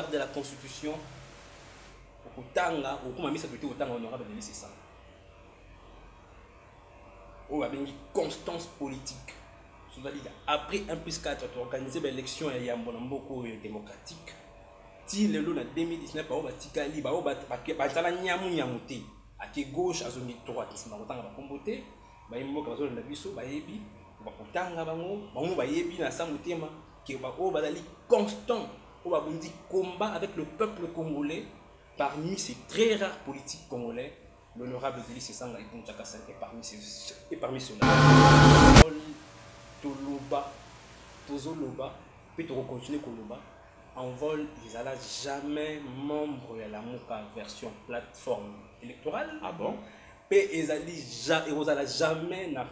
regarder la constitution, au Tanga, au Kumami, ça peut être au Tanga honorable de c'est ça. Où il y a une constance politique. Après 1 plus 4, tu as organisé l'élection démocratique. Si le lot en 2019, tu as dit que tu as dit à gauche, à zone droite, tu as dit constant, combat avec le peuple congolais. Parmi ces très rares politiques congolais, l'honorable Délice Sanga est parmi ceux-là. Toloba, Tozoloba, puis tu continuer Koloba. En vol, ils n'allaient jamais membre de la MOUCA version plateforme électorale. Ah bon? Puis ils n'allaient jamais la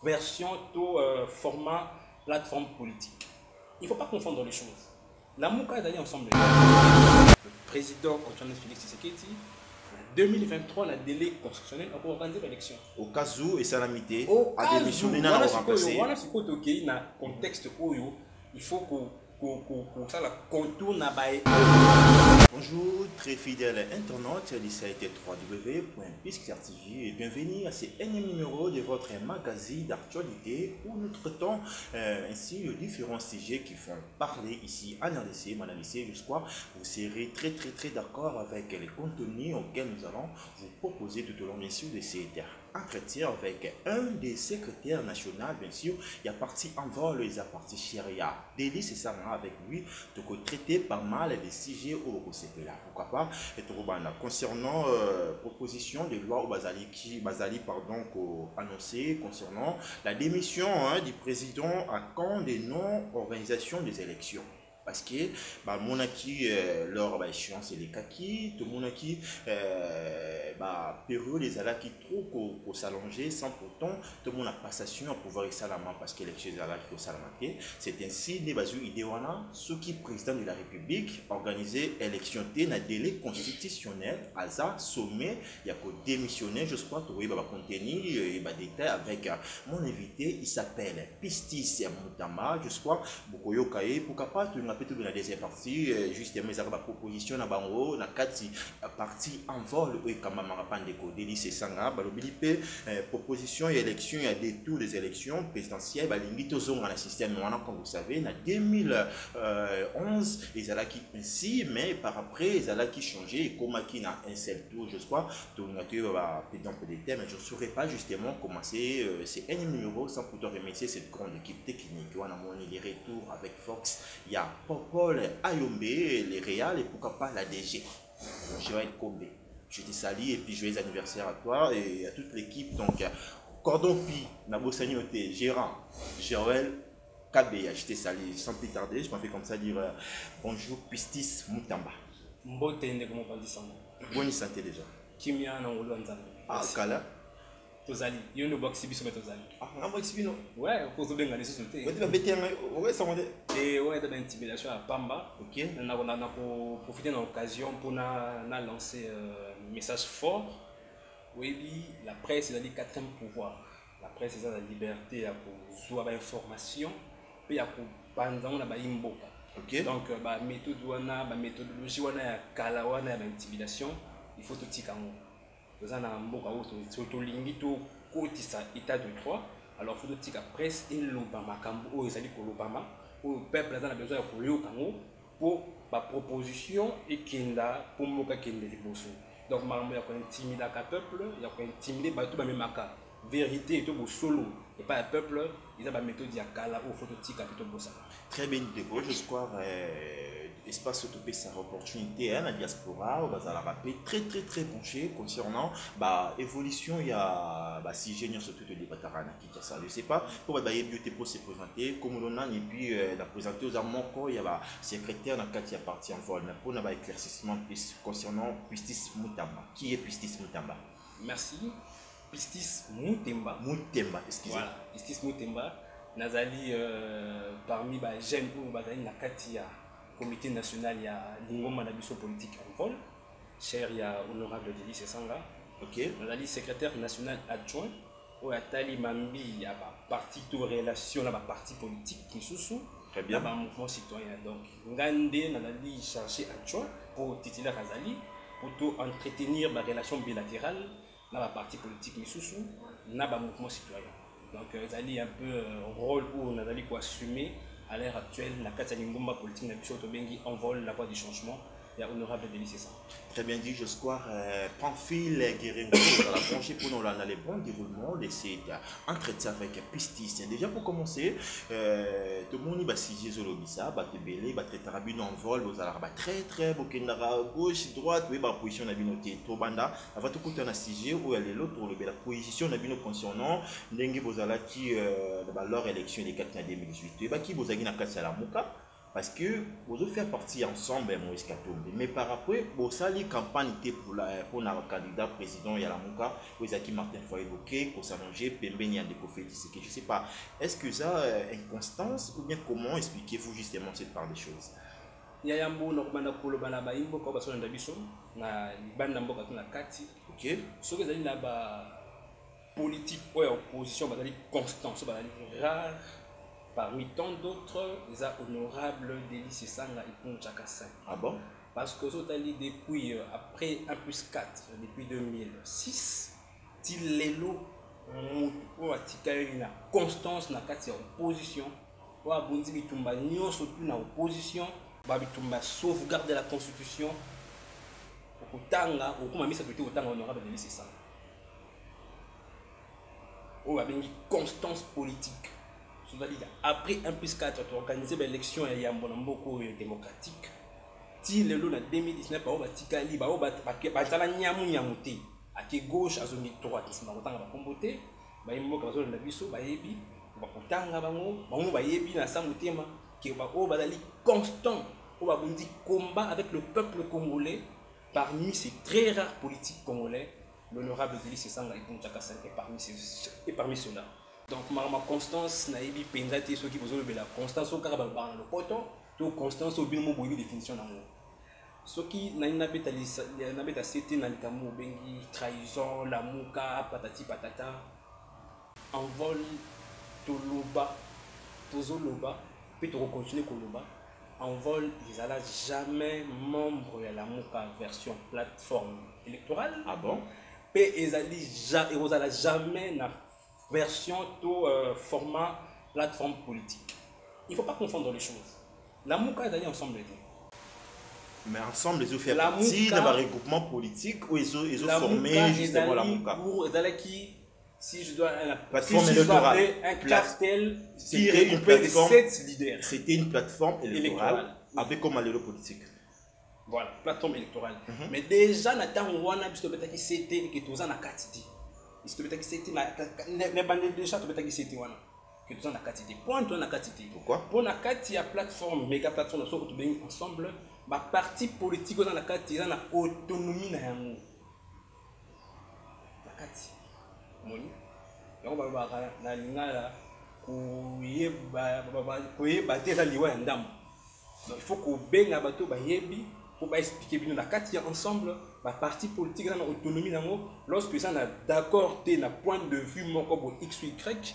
version format plateforme politique. Il ne faut pas confondre les choses. La MOUCA est allée ensemble. Le président Antoine Félix Tshisekedi, en 2023, le délai constitutionnel a organisé l'élection. Au cas où, et Salamité a démissionné dans la remplacé. Voilà ce qu'on a dans le contexte où il faut que ça la contourne. Bonjour, très fidèles internautes du site www.pisclartv et bienvenue à ce énième numéro de votre magazine d'actualité où nous traitons ainsi les différents sujets qui font parler ici en RDC, Madame Lycée, je crois vous serez très d'accord avec les contenus auxquels nous allons vous proposer tout au long bien sûr de cette entretien avec un des secrétaires nationaux, bien sûr, il y a parti en vol, il y a parti Chéria. Délice c'est ça avec lui, donc traiter pas mal des sujets au CPLA. Pourquoi pas? Et concernant proposition de loi au Bazali annoncé concernant la démission du président à camp des non-organisations des élections. Parce que mon acquis leur échéance et les kaki tout mon acquis période les ala qui trop pour s'allonger sans pourtant tout mon passation à pouvoir salamant parce que l'élection des ala qui salamanté c'est ainsi les basu idéwana ce qui président de la République organisé élection na délai constitutionnel à ça sommet il y a que démissionner je crois que oui contenu et détail avec mon invité il s'appelle Pistis Mutamba je crois beaucoup yokaye pourquoi pas de la deuxième partie, justement, ils ont la proposition à Bango, la partie en vol, oui, comme Marapandeko, Délice Sanga, Balobilipe, proposition et élection, il y a des tours des élections présidentielles, Balingi Tozong dans le système, comme vous savez, en 2011, ils ont qui ainsi, mais par après, ils ont qui changé, et comme qui n'a un seul tour, je crois, donc, peut-être un peu des thèmes, je ne saurais pas justement commencer c'est un numéro sans pourtant remercier cette grande équipe technique, on a monné les retours avec Fox, il y a Paul Ayombe, les Réal et pourquoi pas la DG. Joël Kombe. Je te salue et puis joyeux anniversaire à toi et à toute l'équipe. Donc, Cordon Pi, Nabosani Ote, Gérant, Joël Kabeya. Je te salue sans plus tarder. Je m'en fais comme ça dire bonjour Pistis Mutamba. Bonne santé déjà. Kimia Nangolwanza. Ah, Kala. Tozali, il y a un box exhibition Tozali. Ah, un box exhibition. Ouais, au cours de bien la société. Ouais, tu vas bêter ouais, ça m'a dit. Et ouais, de l'intimidation à Pamba. OK. On a profité de l'occasion pour lancer un message fort. Oui, la presse est le quatrième pouvoir. La presse est la liberté pour avoir information, puis pour pendant la imboka. OK. Donc la méthodologie wana kala wana intimidation, il faut tout tirer. Nous avons état de droit, alors il faut que la presse et l'Obama, où le peuple a besoin de pour la proposition et pour le donc, il y a intimider le peuple, il y a intimider tout le monde. Vérité est au solo, et pas le peuple, il y a une méthode qui est très bien, je crois. Espace autopé sa opportunité la diaspora on va la rappeler très penché concernant évolution il y a si génial surtout de Batarana qui ça je sais pas pour beauté pour se présenter comme on a et puis la présenter aux amants il y a secrétaire dans qui appartient en vol mais pour un éclaircissement concernant Pistis Mutamba qui est Pistis Mutamba. Merci. Pistis Mutamba excusez voilà Pistis Mutamba nazali parmi les jeunes où bazali na katia comité national, il y a l'ingoma d'abisso politique en vol. Cher, il y a honorable Délice Sanga. OK. On a dit secrétaire national adjoint. Où il y a Tali Mambi, il y a parti de relation, il y a parti politique qui sous. Très bien. Un mouvement citoyen. Donc, Ngande Nalali cherché un choix pour titulaire Azali, pour tout entretenir ma relation bilatérale dans la partie politique Missoussou, dans un mouvement citoyen. Donc, Azali un peu rôle où on a assumer à l'heure actuelle, la Kataningumba politique Nabisotobengi envole la voie du changement. Il y a honorable délit, c'est ça. Très bien dit, je crois. Pamphile Guérin, dans la branche pour nous, dans les bons déroulements de cet entretien avec Pistis. Déjà pour commencer, tout le monde va siger sur l'obisa, va te belé, va te tarabine en vol, vous allez très très beaucoup de gauche, droite, oui, la position n'a binoté, tout banda, avant tout côté on a sigé où elle est l'autre, la position n'a binoté concernant, n'engue vous allez qui, leur élection des 4 2018, et bah qui vous allez n'a qu'à la mouka. Parce que vous allez faire partie ensemble, Moïse Katumbi. Mais par rapport aux campagnes pour le candidat président Yalamouka, vous avez Martin Foy-Bouquet, pour s'allonger, Pembeni Andekofé, je ne sais pas. Est-ce que ça inconstance ou bien comment expliquez-vous justement cette part des choses? Il y a un bon nombre de baïmbo comme ça dans biso na banda mboka tuna kati. OK. Ce que vous avez politique ou opposition bazali constant, so bazali rare. Parmi tant d'autres, les honorables délices Sanga et Ponchakassan. Ah bon? Parce que depuis après 1+4, depuis 2006, il est là, on a une constance dans la opposition, on a une opposition, on a sauvegarder la constitution, on a mis ça au temps honorable délices Sanga. On a une constance politique. Après 1+4, tu as organisé l'élection démocratique. Si le lot en 2019, tu as dit que tu as dit que gauche a zone droite. Tu as dit que tu as dit constant. Tu as dit combat avec le peuple congolais. Parmi ces très rares politiques congolais, l'honorable Délice Sanga est parmi ceux-là. Donc, ma constance, na ebi pendate ceux qui posent la constance au carabal le poton, to constance au binomo boyi définition d'amour. Ceux qui n'a pas cité dans le camus bengi trahison, la mouka, patati patata, envol, toloba, tozoloba, puis tu continuer koloba, envol, ils n'allaient jamais membre de la mouka version plateforme électorale. Ah bon? Puis ils n'allaient jamais na version tout format plateforme politique. Il ne faut pas confondre les choses. La Mouka est allée ensemble. Mais ensemble, ils ont fait partie d'un regroupement politique où ils ont formé justement la Mouka. Si je dois un cartel qui regroupait les 7 leaders. C'était une plateforme électorale avec comme allélo politique. Voilà, plateforme électorale. Mais déjà, on a vu c'était que tout ça n'a qu'à dire. Pourquoi? Pour la plateforme, méga plateforme, ensemble, ma parti politique dans la carte, il y a autonomie dans l'amour. La carte. On va voir la ligne il faut qu'on baigne à bateau pour expliquer bien la carte ensemble. La parti politique dans l'autonomie lorsque ça n'a d'accord d'un point de vue comme X ou Y,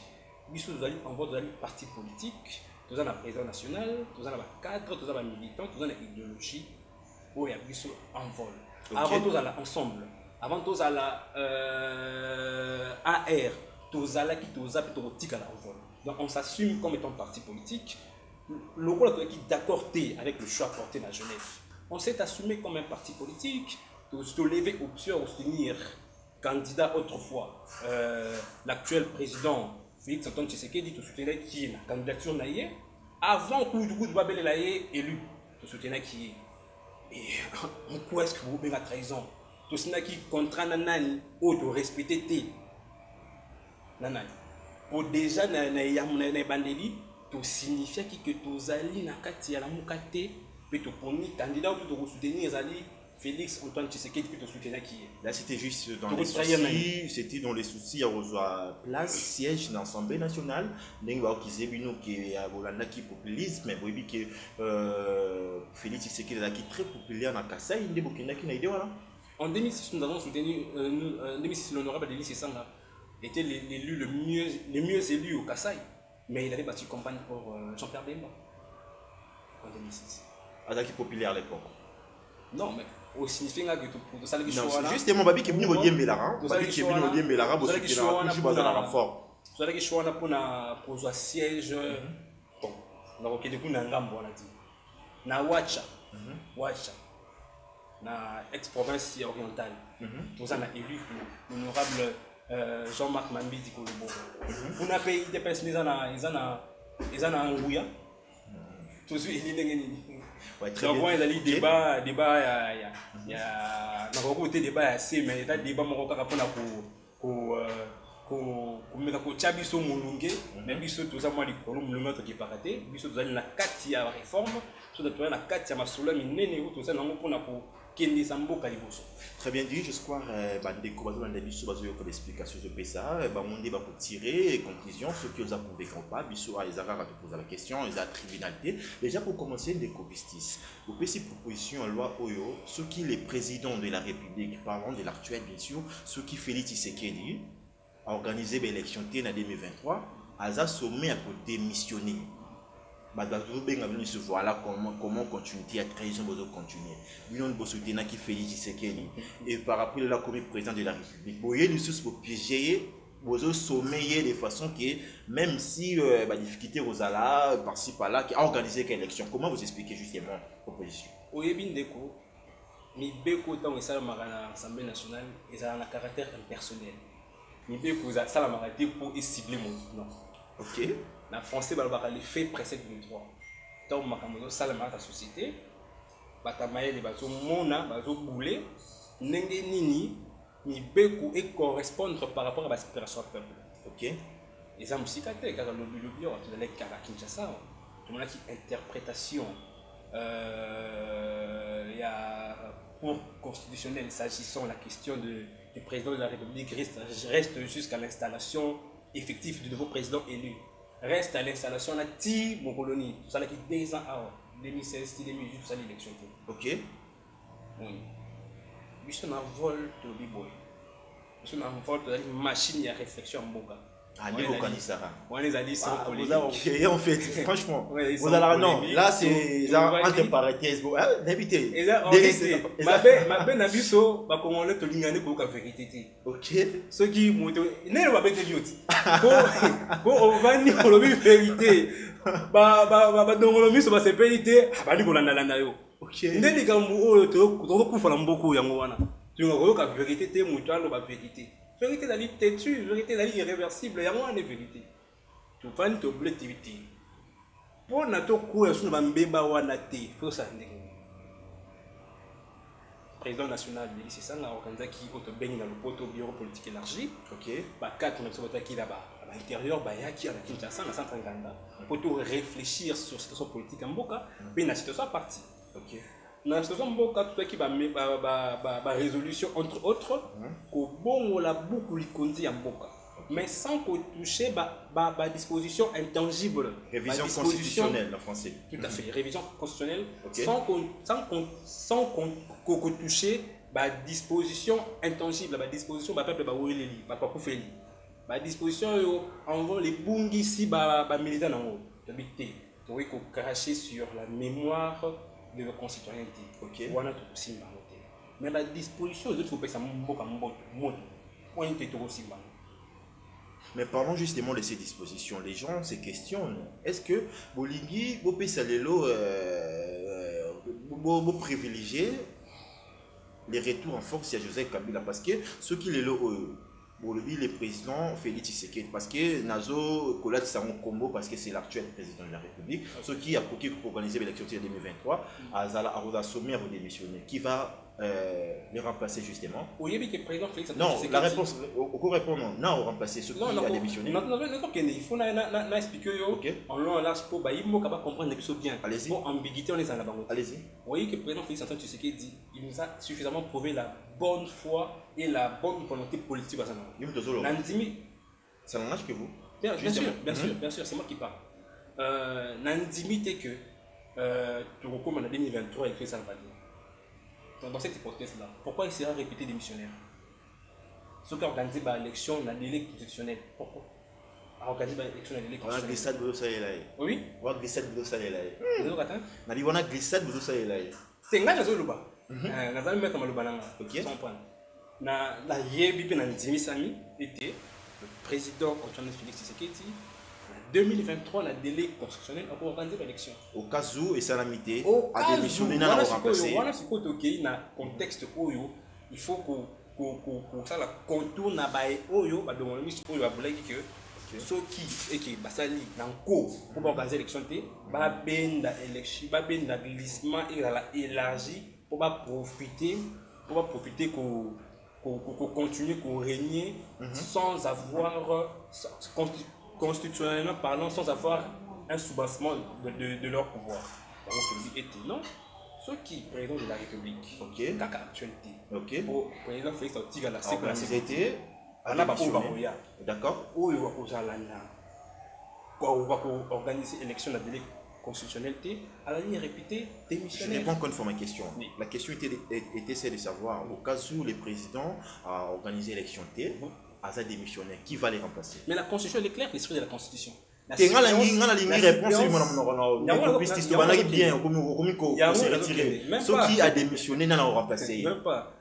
nous allons envoyer un parti politique, nous avons un président national, nous avons un cadre, nous avons un militant, nous avons une idéologie où il y a un vol. Avant nous allons ensemble, avant nous allons AR, nous allons qui nous allons à l'envol. Donc on s'assume comme étant parti politique. Le rôle qui est d'accord avec le choix porté dans Genève. On s'est assumé comme un parti politique, de se lever option, de soutenir candidat autrefois. L'actuel président Félix Antoine Tshisekedi de soutenir qui est la candidature naïe. Avant que le groupe Babel est élu, de soutenir qui est. Et en quoi est-ce que vous avez la trahison? De soutenir qui contraint Nanani ou de respecter T. Nanani. Pour déjà, na bandeli. To signifie que tu allais na kati ya la mukate pe to poni candidat ou to soutenir ali Félix Antoine Tshisekedi que to soutenir qui là c'était juste dans les soucis, c'était dans les soucis à rejoindre place siège dans l'Assemblée nationale ndenge ba kize bino qui a bolanda qui populisme mais boyebi que Félix Tshisekedi là qui très populaire na Kasai ndé bokenda qui na idée voilà. En 2006 nous avons soutenu 2006 l'honorable Délice Sanga était l'élu le mieux élu au Kasai. Mais il avait battu campagne pour Jean-Pierre Bemba. en 2006. Azaki populaire à l'époque. Non, mais au signifie que tout ça, non, c'est justement, Babi qui est venu au Diembelara. Babi qui est venu au Diembelara, vous savez qu'il a toujours besoin d'un renfort. Vous savez que je suis pour un siège. Bon, donc il y a des gens on a dit. Na Wacha, Wacha, na ex-province orientale. Nous avons élu l'honorable Jean-Marc Mambidi Kolobo. Pour un pays des personnes, ils ont un Ngouya. Tout de suite, il y a des débats, il y a un débat assez, mais il y a des débats pour ko chabiso mulunge mais biso toza mwa likolo mulunge to ki paraté biso toza na kati ya réforme so toza na kati ya masolo minene ou toza nango pona ko kendisa mboka liboso. Très bien dit, je crois bandeko bazo na biso bazo yo ko explication de pesa ba monde ba pour tirer conclusion ce qui os a convaincre pas biso a ezara va te poser la question ils a tribunalité déjà pour commencer des justice au PC proposition en loi oyo ce qui les présidents de la République parlons de l'actuel bien sûr ce qui Félix Tshisekedi a organisé l'élection en 2023, a sommet à démissionner. Voilà comment continuer à trahison continuer. Nous avons qui Félix Tshisekedi et par rapport à la commission président de la République. Vous voyez, nous pour piéger, vous sommeiller de façon que même si la difficulté aux là par-ci par-là, qui a organisé l'élection. Comment vous expliquez justement la proposition? Oui, bien d'accord. Mais beaucoup de temps, l'Assemblée nationale, ils ont un caractère impersonnel. Ni bien que ça la maladie pour cibler mon non. Ok. La français va le fait précède 23. Donc ma ça la la société. Batamaye les bateaux mona bateau boulé n'engé nini ni beku et correspondre par rapport à l'aspiration du peuple. Ok. Les hommes cicatés car le bio tu allais à Kinshasa. Tout le monde qui interprétation il y a pour constitutionnel s'agissant de la question du président de la République reste jusqu'à l'installation effective du nouveau président élu. Reste à l'installation de la mon colonie. Ça qui 2 ans avant 2016, 2018, ça l'élection. Ok. Oui. Nous sommes en vol de Biboy. Nous sommes en vol de la machine à réflexion en Boga. Ah, on les a dit sans polémique. En fait, franchement, vous allez non, là c'est entre parenthèses, d'habiter. Ma ben abiso, ba congolais to lingane ko ka vérité. OK. Ceux qui montent, ne va pas te dire. Bon, on va ni ko lobi vérité. Ba dongolomi so ba se vérité, ba ni ko landa yo. OK. Ndeli kambu o to ko fala mboko yango wana. Tu ngo ka vérité te mutu ba vérité. Vérité d'aller têtue, vérité d'aller irréversible, il y a moins de vérité. Tu vas te blesser. Pour notre coup, sur le mbemba wanate, faut ça. Président national, c'est ça, on a organisé qui auto baigné dans le poteau bureau politique élargi. Ok. Bah 4 on a sauté qui là-bas. À l'intérieur, bah il y a qui à la Kinshasa, dans 130 pour tout réfléchir sur la situation politique en Boka, puis la situation partie. Ok. Dans la situation Boka, tout qui va résolution entre autres, qu'au bon on l'a beaucoup licondi en Boka. Mais sans qu'on touche la disposition intangible. Révision constitutionnelle en français. Tout à fait, révision constitutionnelle. Okay. Sans qu'on touche la disposition intangible, la disposition du peuple la disposition envoie les bungi ici, les militants dans le pour cracher sur la mémoire de nos concitoyens. Okay. Mais la disposition, il faut que ça mais parlons justement de ces dispositions. Les gens se questionnent. Est-ce que Bolingi, Bopesalelo, privilégier les retours en force à Joseph Kabila? Parce que ceux qui les le président Félix Tshisekedi, parce que Nazo Kolat Sango Combo, parce que c'est l'actuel président de la République, ceux qui a pour organiser l'élection de 2023, a sommet à vous démissionner. Qui va les remplacer justement? Oui, mais le président Félix non, la réponse, au répondre non, on remplacer ceux qui a démissionné. Non, il faut expliquer en long et large pour il faut comprendre bien. Allez-y. Pour ambiguïté, on est en la banque. Allez-y. Vous voyez que le président Félix Tshisekedi, il nous a suffisamment prouvé la bonne foi et la bonne volonté politique. Ça n'engage que vous? Bien sûr, c'est moi qui parle. Nandimité que tu recommandes en 2023 et que ça va dire. Dans cette hypothèse-là, pourquoi il sera répété démissionnaire? Ce qui a organisé l'élection dans le délai constitutionnel. Pourquoi? organiser l'élection de On a glissade de ça là. Oui. On a glissade de ça là. Vous avez On a dit on a glissade de ça là. c'est un gars qui a na zali mettre maluba nanga. Ok. Sans point. Na la yebi pe na ndimi sami était le président Antoine Félix Tshisekedi. En 2023 la délai constitutionnel a organisé l'élection. Au cas où et salamité Au a démissionné dans la remplacé. Voilà ce que tu as contexte oyo il faut que ça la contourne na bae oyo ba demander mis oyo abulaki que ceux qui et qui basali dans co pour organiser l'élection té ba benda élection ba benda glissement et la élargi pour ba profiter qu'on continue qu'on régner sans avoir constitutionnellement parlant sans avoir un soubassement de leur pouvoir. Donc était non ceux qui président de la République OK kaka actualité OK pour président Félix Otigala c'est pour la sécurité d'accord oyo wakozala na organiser élection de la délai constitutionnelle à la ligne répétée démissionnaire. Je réponds encore une fois à ma question. Oui. La question était celle de savoir au cas où le président a organisé l'élection à sa démissionnaire, qui va les remplacer? Mais la constitution elle est claire, l'esprit de la constitution. Il y a une réponse bien. Ceux qui a démissionné n'ont remplacé. Même pas.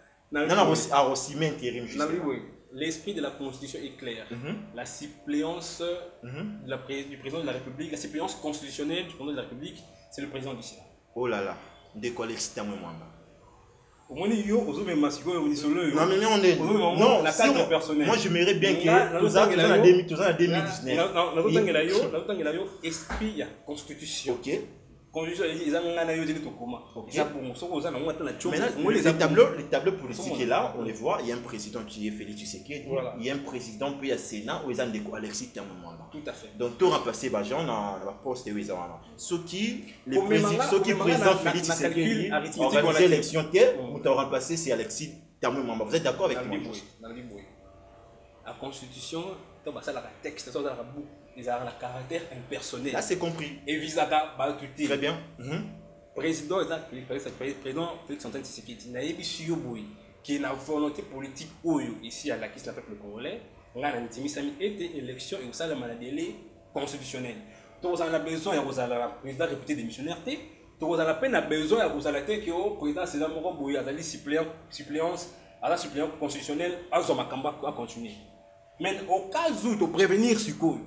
L'esprit de la constitution est clair. La suppléance du président de la République, la suppléance constitutionnelle du président de la République, c'est le président du Sénat. Oh là là, de quoi l'excité moi? Non, mais on est. Non, la carte personnelle. Moi, j'aimerais bien que tous en 2019. Esprit, constitution. Ok. Constitution, ils ont un aïe de Tokoma. Maintenant, les tableaux politiques là, on les voit. Il y a un président qui est Félix Tshisekedi. Il y a un président puis il y a Sénat où ils ont Alexis Thermomanda. Tout à fait. Donc, tout remplacé, gens dans la poste où ils ont. Ceux qui président Félix Tshisekedi organiser l'élection, ou t'as remplacé, c'est Alexis Thermomanda. Vous êtes d'accord avec moi? La constitution, ça la texte, ça la boucle. Ils ont un caractère impersonnel. Là, c'est compris. Et Visaka Batuté. Très bien. Président Félix Antoine Tshisekedi, Naïbi Suyoboui, qui est la volonté politique ici à la Kiss, la peuple congolais, on a une élection et aussi la maladie constitutionnelle. Tous en a besoin, il y a un président réputé démissionnaire. Tous en a peine besoin, il y a un président César Moroboui, il y a une suppléance constitutionnelle, à Zomakamba à continuer. Mais au cas où tu prévenir ce coup,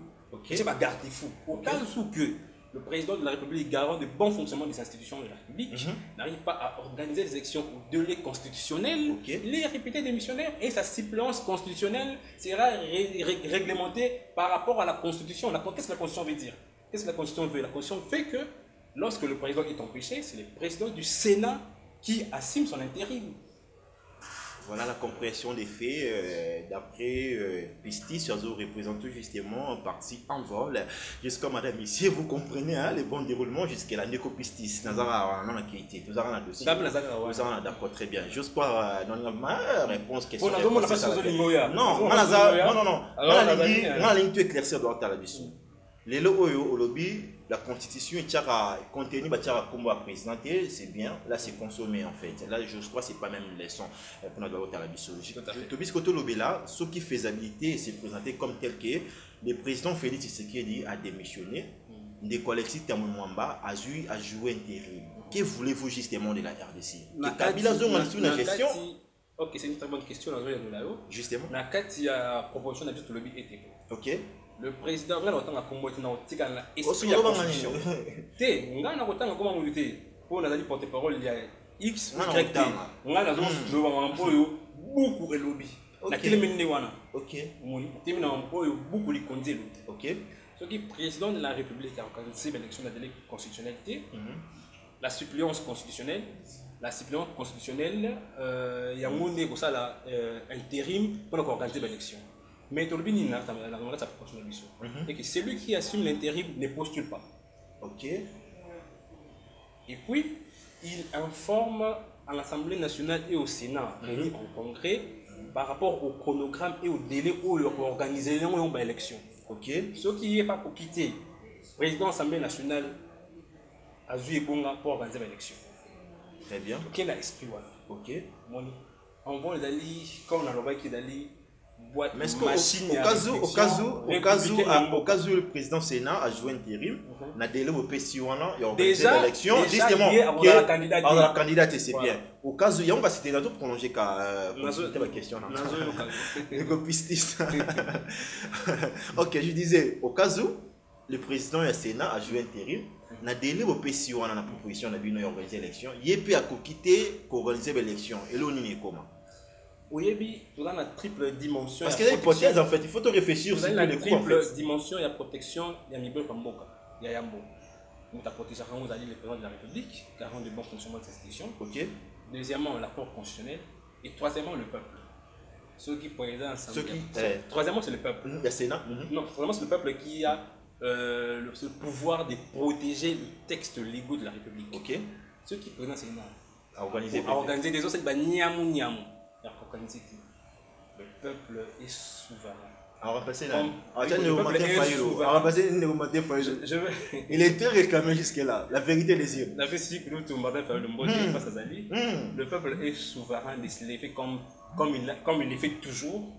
c'est pas garde-fou. Au cas où que le président de la République, garant du bon fonctionnement des institutions de la République, n'arrive pas à organiser des élections au délai constitutionnel, il est réputé démissionnaire et sa suppléance constitutionnelle sera réglementée par rapport à la Constitution. Qu'est-ce que la Constitution veut dire? Qu'est-ce que la Constitution veut? La Constitution fait que lorsque le président est empêché, c'est le président du Sénat qui assume son intérim. Voilà la compréhension des faits d'après Pistis, représentant justement un parti en vol. Jusqu'à madame ici, vous comprenez le bon déroulement jusqu'à la néco-Pistis. Nous avons la qualité, nous avons la dossier. Nous avons d'accord, très bien. Juste pour donner ma réponse question. Non, la ligne tu éclaircir droit à la dessus. Les lois au lobby, la constitution est contenu comme présidentiel, c'est bien. Là, c'est consommé en fait. Là, je crois que ce n'est pas même une leçon pour notre droit à la biologie. Tobis Koto lobby là, ce qui faisabilité, c'est présenté comme tel que le président Félix Tshisekedi a démissionné. Des collectifs Mwamba a joué intérim. Que voulez-vous justement de la RDC? Kabila Zongo a gestion. Ok, c'est une très bonne question. Justement. La carte, il y a proposition d'habitude lobby était. Ok. Le président nga na combattre na otika na esprit ya constitution te nga na kotanga koma mulité pour nazali porte-parole ya X Y nga na zo ba mamboyo beaucoup elobi na kilemene wana OK moni temi na mamboyo beaucoup li konzelo OK ce qui président de la République a organisé l'élection de la délai constitutionnalité la suppléance constitutionnelle ya monde ko sala intérim pour organiser l'élection. Mais et que celui qui assume l'intérim ne postule pas. Ok. Et puis, il informe à l'Assemblée nationale et au Sénat, réunis en congrès, par rapport au chronogramme et au délai où il faut organiser l'élection. Ok. Ce qui n'est pas pour quitter, le président de l'Assemblée nationale a joué pour organiser l'élection. Très bien. Quel est l'esprit? Ok. On voit les alliés, comme on a le qui est boîte Mais est-ce machine qu'au cas où le président Sénat a joué intérim, n'a délai au PCOANA, il y a organisé l'élection, justement, qui est la candidate, c'est bien. Au cas où, il y a un cité dans d'autres prolongé qu'à la question. Ok, je disais, au cas où le président du Sénat a joué intérim, n'a délai au PCOANA, la proposition n'a pas organisé l'élection, il peut quitter pour organiser l'élection. Et là, on y est comment? Oui, tout dans la triple dimension. Parce qu'il y a une hypothèse en fait, il faut te réfléchir sur la les coups en fait. triple dimension, il y a protection, il y a Mibel Kamboka, il y a Yambo. Nous avons protégé le président de la République, garant du bon fonctionnement de cette institution. Ok. Deuxièmement, la Cour constitutionnelle. Et troisièmement, le peuple. Ceux qui présentent troisièmement, c'est le peuple. Le Sénat. Non, troisièmement, c'est le peuple qui a ce pouvoir de protéger le texte légaux de la République. Ok. Ceux qui présentent le Sénat. À organiser des autres, c'est Niamou. Le peuple est souverain. Il était réclamé jusque-là. La vérité des yeux. Le peuple est souverain de se lever comme il le fait toujours.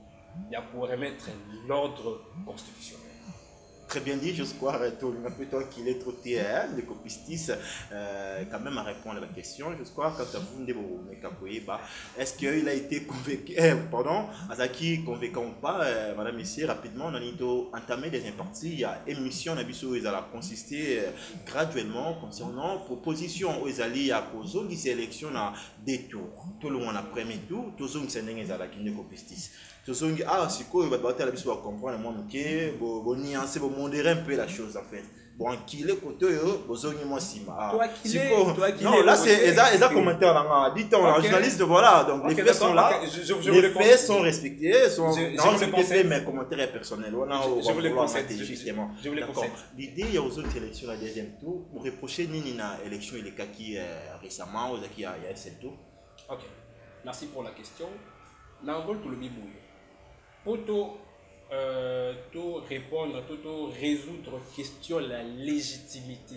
Il y a pour remettre l'ordre constitutionnel. Très bien dit, je crois, plutôt qu'il est trop théâtre, le copistis, quand même à répondre à la question. Je crois que est-ce qu'il a été convaincu, pardon, Azaki convaincant ou pas, madame ici, rapidement, on a entamé des imparties, il y a émission, il a consisté graduellement concernant proposition aux alliés à cause des élections à des tours. Tout le monde a premier tour, tout le monde s'est donné à la copistis. Ah, c'est quoi, il va battre la bise pour comprendre, moi, ok, bon, nuancer, bon, modérer un peu la chose, en fait. Bon, qu'il est côté, besoin de moi, si ma. Toi qui l'es. Non, là, c'est les commentaires, là, dites-on, la journaliste, voilà, donc les faits sont là, les faits sont respectés, sont respectés, mais commentaires personnels. Je vous les concède, justement. Je vous les concède. L'idée, il y a aux autres élections, la deuxième tour, pour reprocher Nina, élection, il est qui récemment, ou il y a un seul tour. Ok, merci pour la question. N'envole tout le bibouille. Pour tout répondre, tout résoudre la question de la légitimité,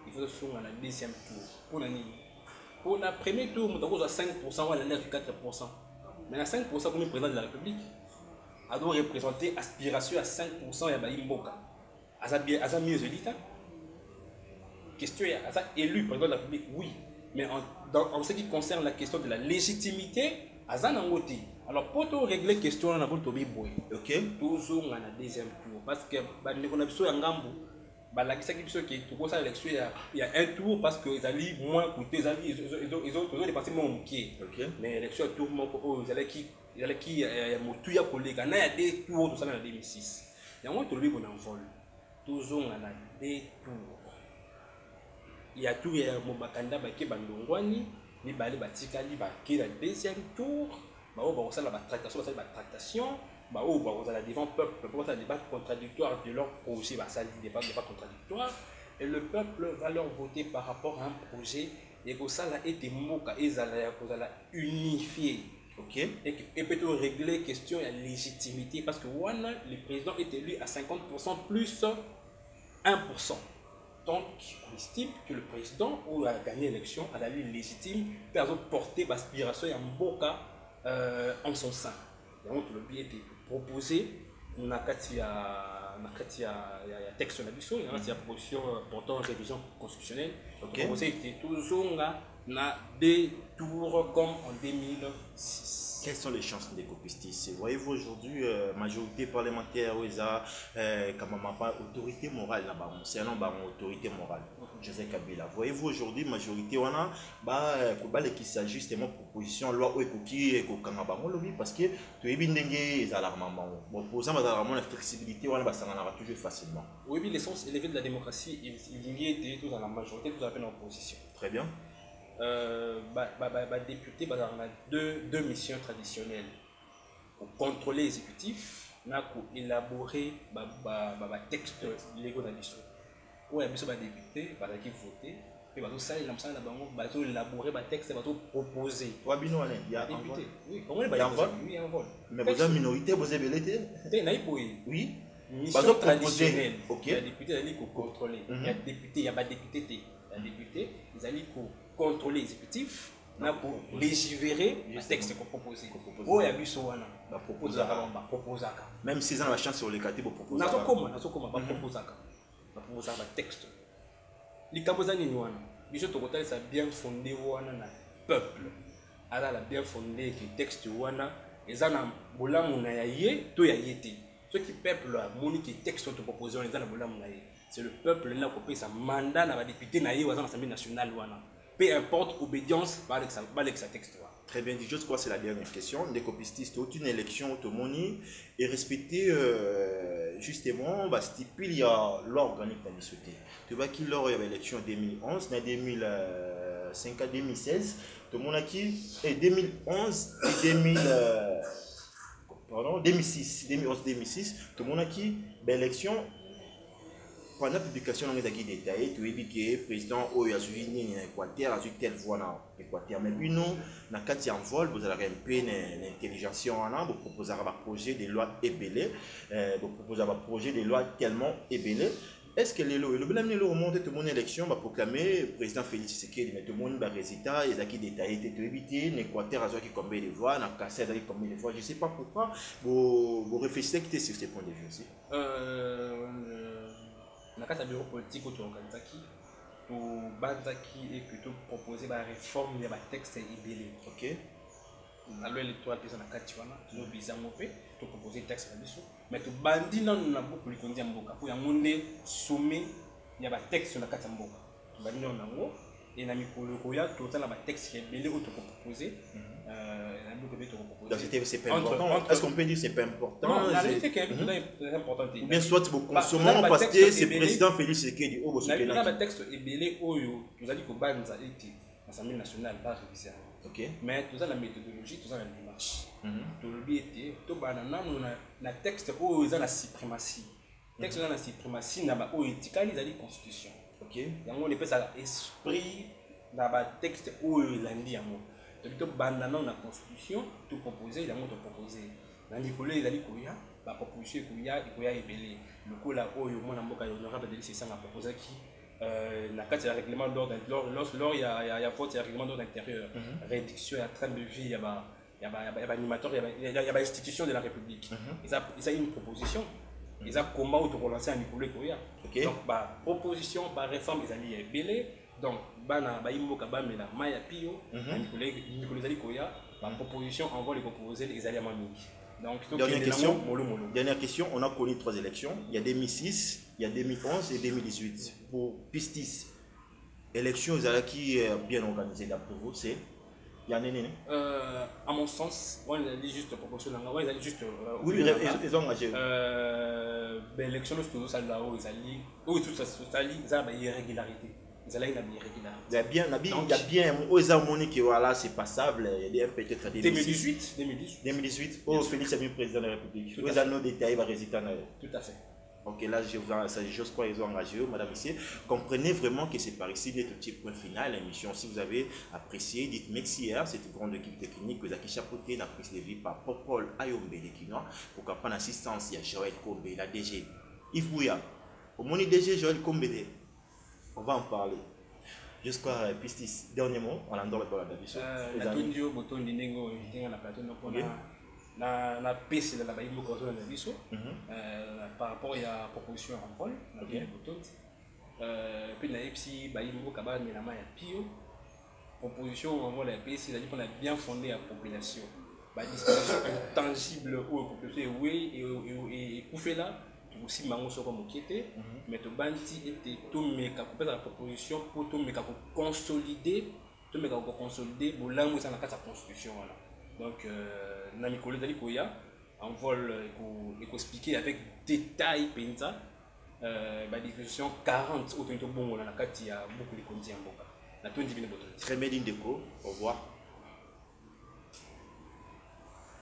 il faut se faire à la deuxième tour. Pour le premier tour, nous avons 5% ou à la 4%. Mais à 5%, comme le président de la République, a doit représenter aspiration à 5% et à Baïmboka. À mieux élite. Question est élu président de la République, oui. Mais en ce qui concerne la question de la légitimité, alors pour régler la question, on a besoin de toujours on a deuxième tour. Parce que on a besoin de il y a un tour parce qu'ils allaient moins coûter, ils ont dépassé mon pied. Mais l'élection tour, ils allaient qui il y a des tours, tout ça en 2006. Il y a un autre lui qu'on envole. Toujours on a des tours. Il y a tout, il y a mon bakanda baki bandongwani. Ni balé batika ni baki la deuxième tour ba o ba la tractation ba o ba la devant peuple pour ça débat contradictoire de leur projet ba ça débat contradictoire et le peuple va leur voter par rapport à un projet et que ça a été moka ezala ya ko la unifier et peut régler question de légitimité parce que le président est élu à 50% plus 1%. Donc, on estime que le président ou a gagné l'élection à la ligne légitime peut porter l'aspiration et un beau cas en son sein. Donc, le but était proposé, on a un texte de il y a une proposition portant révision constitutionnelle. Le proposé était toujours dans des tours comme en 2006. Quelles sont les chances des copistis? Voyez-vous aujourd'hui, majorité parlementaire, autorité morale là-bas, c'est un nom autorité morale. Joseph Kabila. Voyez-vous aujourd'hui, majorité, on a qui s'agit justement de proposition loi ou écouti et lobby parce que tu es bien des alarmants. Bon, pour ça, la flexibilité, on va toujours facilement. Oui, l'essence élevée de la démocratie, il y était tous dans la majorité, tous en opposition. Très bien. Député, on a deux missions traditionnelles. Pour contrôler l'exécutif, pour élaborer des textes légaux dans l'histoire. Où il y a des députés qui votent, et ils vont élaborer des textes, ils vont proposer. Il y a un vote. Oui, comment il y a un vote? Mais vous avez une minorité, vous avez l'été? Oui. Mission traditionnelle. Il y a des députés qui contrôler. Il y a des députés, il y a des députés, ils allaient contrôler l'exécutif, na pour légiférer le texte qu'on propose. Oh, il y a biso wana ba proposaka. Même si on a la chance sur les quartiers pour proposer. Na sokoma ba proposaka. Ba proposaka ba texte. Likambo za nini wana? Biso tokotali ça bien fondé wana na peuple. Ala la bien fondé que texte wana ezana bolamu na ya ye to ya yete. Ce qui peuple a moni qui texte sont proposés on ezana bolamu na ye. C'est le peuple là qui paye sa mandat na ba député na ye dans l'Assemblée nationale wana. Peu importe obédience par sa texte. Très bien dit, je crois que c'est la dernière question. Des copistes, une élection automoni est respectée justement, bah, stipule il y a l'organique de la société. Tu vois qu'il y a eu l'élection en 2011, en 2005 à 2016, tout le monde a qui et 2011 et 2006, tout le monde a qui l'élection. Pendant la publication de la détaillée, tu as dit que le président a suivi l'Équateur, a suivi telle voie dans l'Équateur. Mais puis nous, dans le cadre d'un vol, vous avez un peu d'intelligence, vous proposez un projet de loi ébélé, vous proposez un projet de loi tellement ébélé. Est-ce que le blâme au monde de mon élection va proclamer le président Félix Tshisekedi, mais tout le monde va résultat, il y a qui détaillé, tu as évité, l'Équateur a suivi combien de voix, dans le Kassai a combien de voix, je ne sais pas pourquoi, vous réfléchissez sur ce point de vue aussi. Dans le bureau politique autour de Kanzaki, pour Banzaki et plutôt proposer la réforme des textes ibélés. Ok. Alors l'étoile qui est dans la Katiwana, nous visons pour proposer texte là dessus. Mais tout bandit non on a beaucoup de conditions mboka. Pour y amener sommet, il y a des textes sur la Katamboka. Bandit non nango et na mikolo koya tout ça là des textes ibélés auto proposer. C'est pas important. Est-ce qu'on peut dire que c'est pas important? Non, la réalité est importante. Ou bien soit vous consommons parce que c'est le président Félix Tshisekedi. Dans le texte ibélé, nous allons que Banza et l'Assemblée nationale va réviser. Mais tout ça la méthodologie, tout ça la démarche. Tout le but était, tout le texte où il y a la suprématie. Le texte où il y a la suprématie, il y a la constitution. On appelle ça l'esprit dans le texte où il y a la constitution, tout proposé, il a proposé. Dans les collègues, il a dit qu'il y a la proposition, il y a ébélé. Le coup là, où il y a honorable de l'ICC, il a proposé qui n'a pas de règlement d'ordre intérieur. Lors il y a faute, il y a règlement d'ordre intérieur. Réduction, il y a train de vie, il y a animateur, il y a institution de la République. Ils ont une proposition. Ils ont comment de relancer un Nicolas Koya. Donc, proposition, réforme, ils ont dit ébélé. Donc, bana baimboka bamela maya pio Nicolas Koya la proposition envoie les proposés les alliés mingi. Donc dernière question, on a connu 3 élections, il y a 2006, il y a 2011 et 2018. Pour Pistis, élection qui est bien organisée d'après vous, c'est il y a à mon sens, on a dit juste proportion on a dit juste oui, ils ont engagé. L'élection tout ça là où ils allaient oui tout ça ça a irrégularité. Il y a bien, aux harmonies qui voilà, c'est passable. Il y a peut-être 2018. Oh, Félix est venu président de la République. Vous avez nos détails, va résister. Tout à fait. Ok, là, je crois qu'ils ont engagé, madame, monsieur. Comprenez vraiment que c'est par ici le petit point final. L'émission, si vous avez apprécié, dites merci hier, cette grande équipe technique que vous avez chapeauté la prise de vie par Popol Ayombe de Kinois. Pour qu'on prenne assistance, il y a Joël Kombe, la DG Yves Bouya. Au mon DG Joël Kombe. On va en parler. Jusqu'à Pistis, dernier mot, on endort pour la décision. La Tundio, Boton, Dinengo, la plateau, la piste de la Baïmo, par rapport à la proposition en vol, la puis la EPSI, Baïmo, Kaban, mais la Maya Pio, proposition en vol, la piste, c'est-à-dire qu'on a bien fondé la population. Disposition intangible où la population, oui, et Koufé là. Aussi mango soko mokété mais to banti était tout meka pour la proposition pour tout meka consolider bolango ça dans la constitution voilà. Donc nami collègue dali koya en vol et expliquer avec détail penza discussion 40 auto bon dans la carte il y a beaucoup de conditions en boka la 20 minutes. Très bien Déco, au revoir.